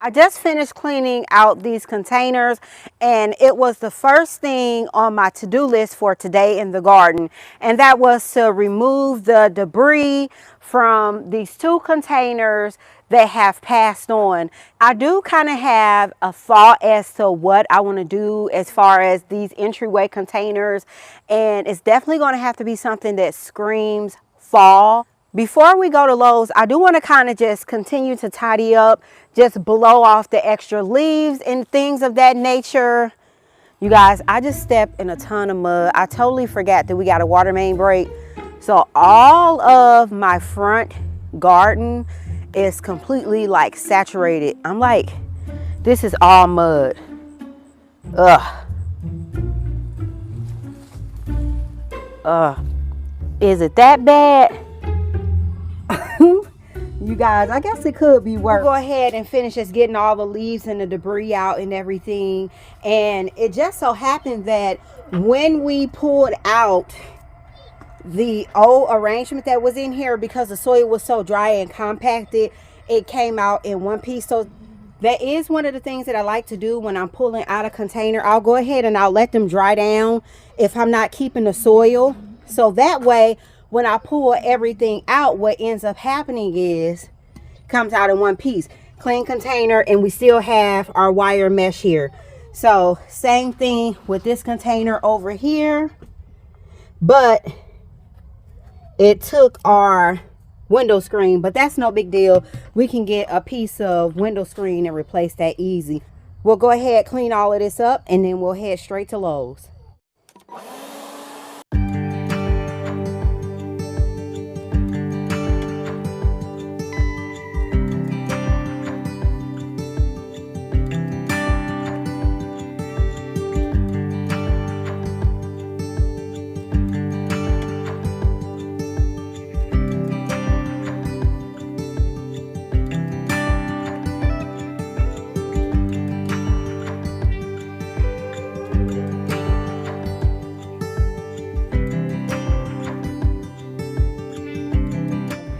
I just finished cleaning out these containers, and it was the first thing on my to-do list for today in the garden, and that was to remove the debris from these 2 containers that have passed on. I do kind of have a thought as to what I want to do as far as these entryway containers, and it's definitely going to have to be something that screams fall. Before we go to Lowe's, I do want to kind of just continue to tidy up, just blow off the extra leaves and things of that nature. You guys, I just stepped in a ton of mud. I totally forgot that we got a water main break. So all of my front garden is completely like saturated. I'm like, this is all mud. Ugh. Is it that bad? You guys, I guess it could be worse. We'll go ahead and finish just getting all the leaves and the debris out and everything. And it just so happened that when we pulled out the old arrangement that was in here, because the soil was so dry and compacted, it came out in one piece. So that is one of the things that I like to do when I'm pulling out a container. I'll go ahead and I'll let them dry down if I'm not keeping the soil. So that way, when I pull everything out, what ends up happening is comes out in one piece. Clean container, and we still have our wire mesh here. So same thing with this container over here, but it took our window screen, but that's no big deal. We can get a piece of window screen and replace that easy. We'll go ahead, clean all of this up, and then we'll head straight to Lowe's.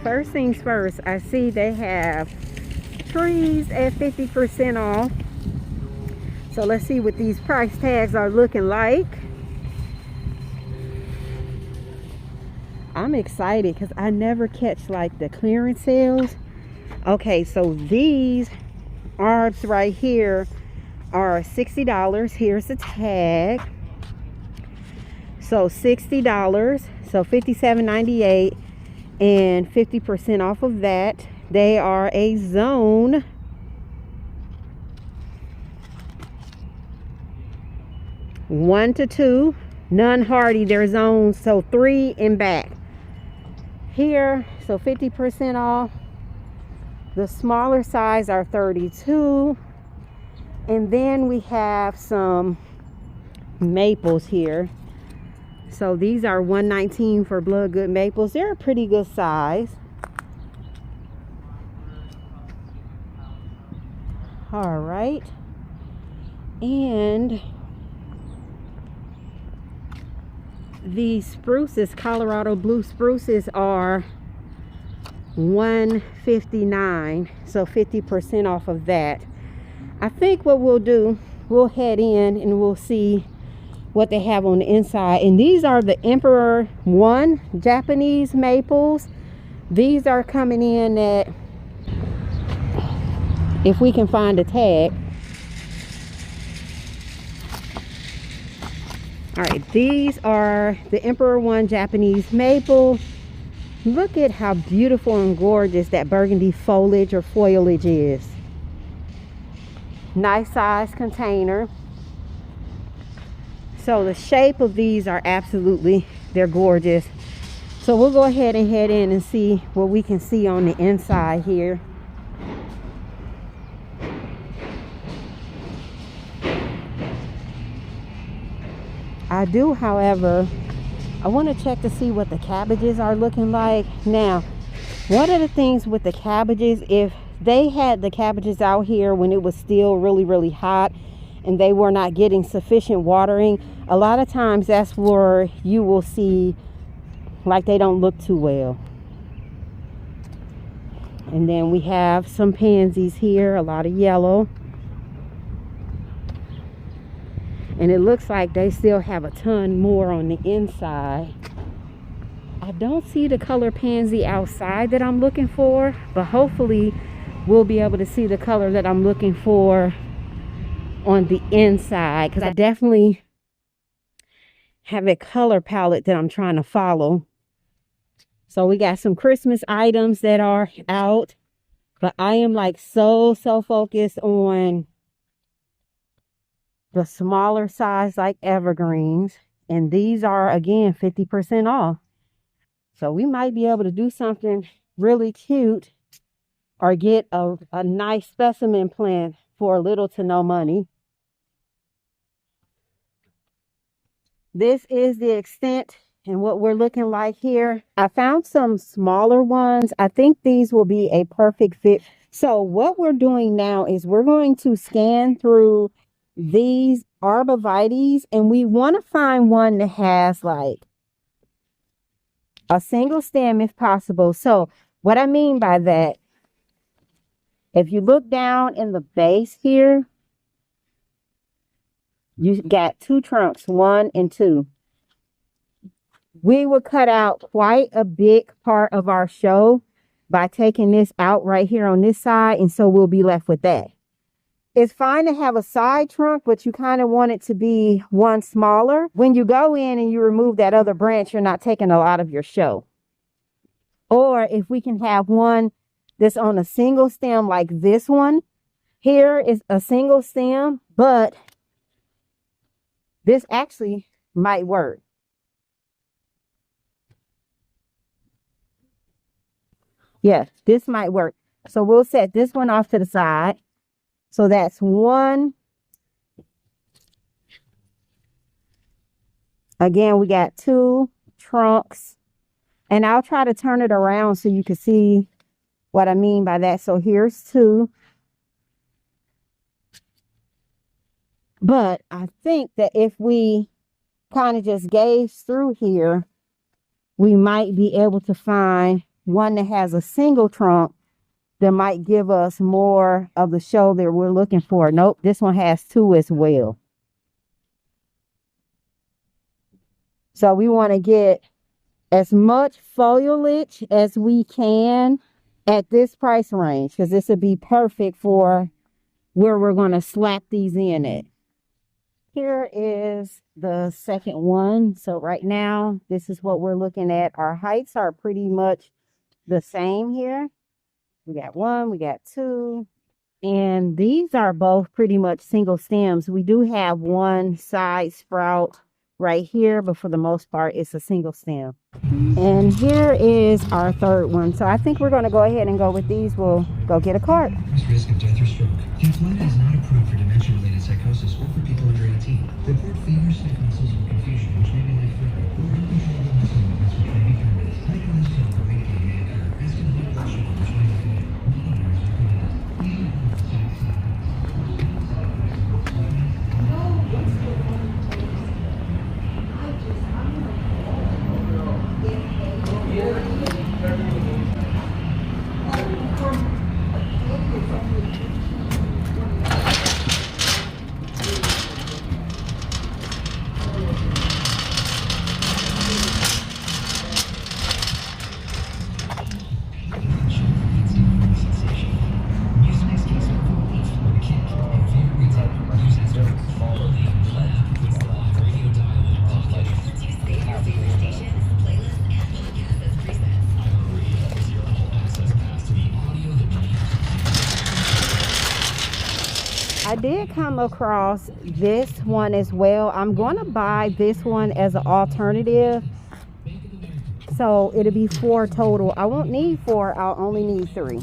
First things first, I see they have trees at 50% off. So let's see what these price tags are looking like. I'm excited because I never catch like the clearance sales. Okay, so these arbs right here are $60. Here's the tag. So $60, so $57.98. And 50% off of that. They are a zone. One to 2, none hardy. They're zones, so 3 and back. Here, so 50% off. The smaller size are 32. And then we have some maples here. So these are $119 for blood good maples. They're a pretty good size. All right. And the spruces, Colorado blue spruces, are $159. So 50% off of that. I think what we'll do, we'll head in and we'll see what they have on the inside. And these are the Emperor 1 Japanese maples. These are coming in at, if we can find a tag, All right, these are the Emperor One Japanese maple. Look at how beautiful and gorgeous that burgundy foliage or foliage is. Nice size container. So the shape of these are absolutely, they're gorgeous. So we'll go ahead and head in and see what we can see on the inside here. I do, however, I want to check to see what the cabbages are looking like. Now, one of the things with the cabbages, if they had the cabbages out here when it was still really, really hot and they were not getting sufficient watering, a lot of times that's where you will see like they don't look too well. And then we have some pansies here, a lot of yellow. And it looks like they still have a ton more on the inside. I don't see the color pansy outside that I'm looking for, but hopefully we'll be able to see the color that I'm looking for on the inside, because I definitely have a color palette that I'm trying to follow. So we got some Christmas items that are out, but I am like so focused on the smaller size, like evergreens, and these are again 50% off. So we might be able to do something really cute or get a nice specimen plant for little to no money. This is the extent and what we're looking like here. I found some smaller ones. I think these will be a perfect fit. So what we're doing now is we're going to scan through these arborvitaes, and we want to find one that has like a single stem if possible. So what I mean by that, if you look down in the base here, you got two trunks, 1 and 2. We will cut out quite a big part of our show by taking this out right here on this side, and so we'll be left with that. It's fine to have a side trunk, but you kind of want it to be one smaller. When you go in and you remove that other branch, you're not taking a lot of your show. Or if we can have one that's on a single stem like this one. Here is a single stem, but this actually might work. Yes, this might work. So we'll set this one off to the side. So that's one. Again, we got 2 trunks. And I'll try to turn it around so you can see what I mean by that. So here's 2. But I think that if we kind of just gaze through here, we might be able to find one that has a single trunk that might give us more of the show that we're looking for. Nope, this one has 2 as well. So we want to get as much foliage as we can at this price range, because this would be perfect for where we're going to slap these in at. Here is the second one. So right now, this is what we're looking at. Our heights are pretty much the same here. We got 1, we got 2, and these are both pretty much single stems. We do have one side sprout right here, but for the most part, it's a single stem. And here is our third one. So I think we're going to go ahead and go with these. We'll go get a cart. Risk of death or stroke. Influenza is not approved for dementia-related psychosis or for people under 18. Report fevers, stiff muscles, or confusion, which may be life-threatening. Or uncontrollable muscle movements, which may be permanent. High cholesterol or weight gain may occur. As can high blood sugar, which may be fatal. Monitors recommended. I did come across this one as well. I'm going to buy this one as an alternative. So it'll be 4 total. I won't need 4. I'll only need 3.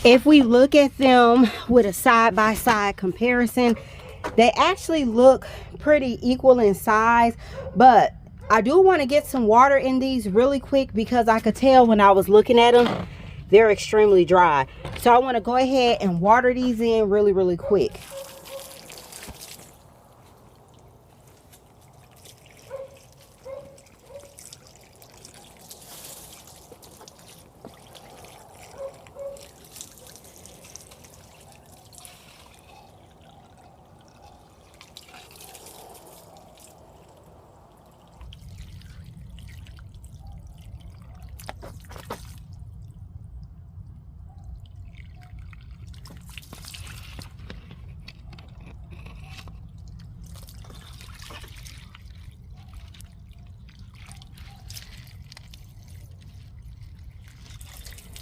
If we look at them with a side-by-side comparison, they actually look pretty equal in size, but I do want to get some water in these really quick because I could tell when I was looking at them, they're extremely dry. So I want to go ahead and water these in really quick.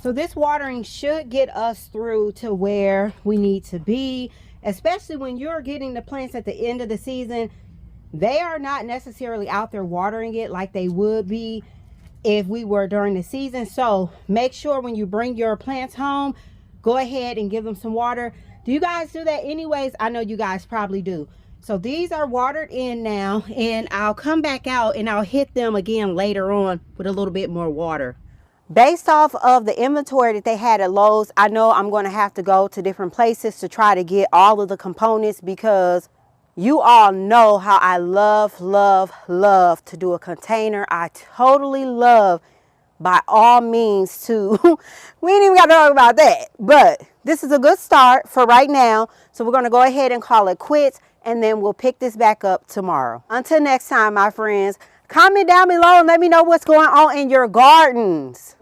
So this watering should get us through to where we need to be, especially when you're getting the plants at the end of the season. They are not necessarily out there watering it like they would be if we were during the season. So make sure when you bring your plants home, go ahead and give them some water. Do you guys do that anyways? I know you guys probably do. So these are watered in now, and I'll come back out and I'll hit them again later on with a little bit more water. Based off of the inventory that they had at Lowe's, I know I'm going to have to go to different places to try to get all of the components, because you all know how I love to do a container. I totally love, by all means, to we ain't even got to talk about that, but this is a good start for right now. So we're going to go ahead and call it quits, and then we'll pick this back up tomorrow. Until next time, my friends, comment down below and let me know what's going on in your gardens.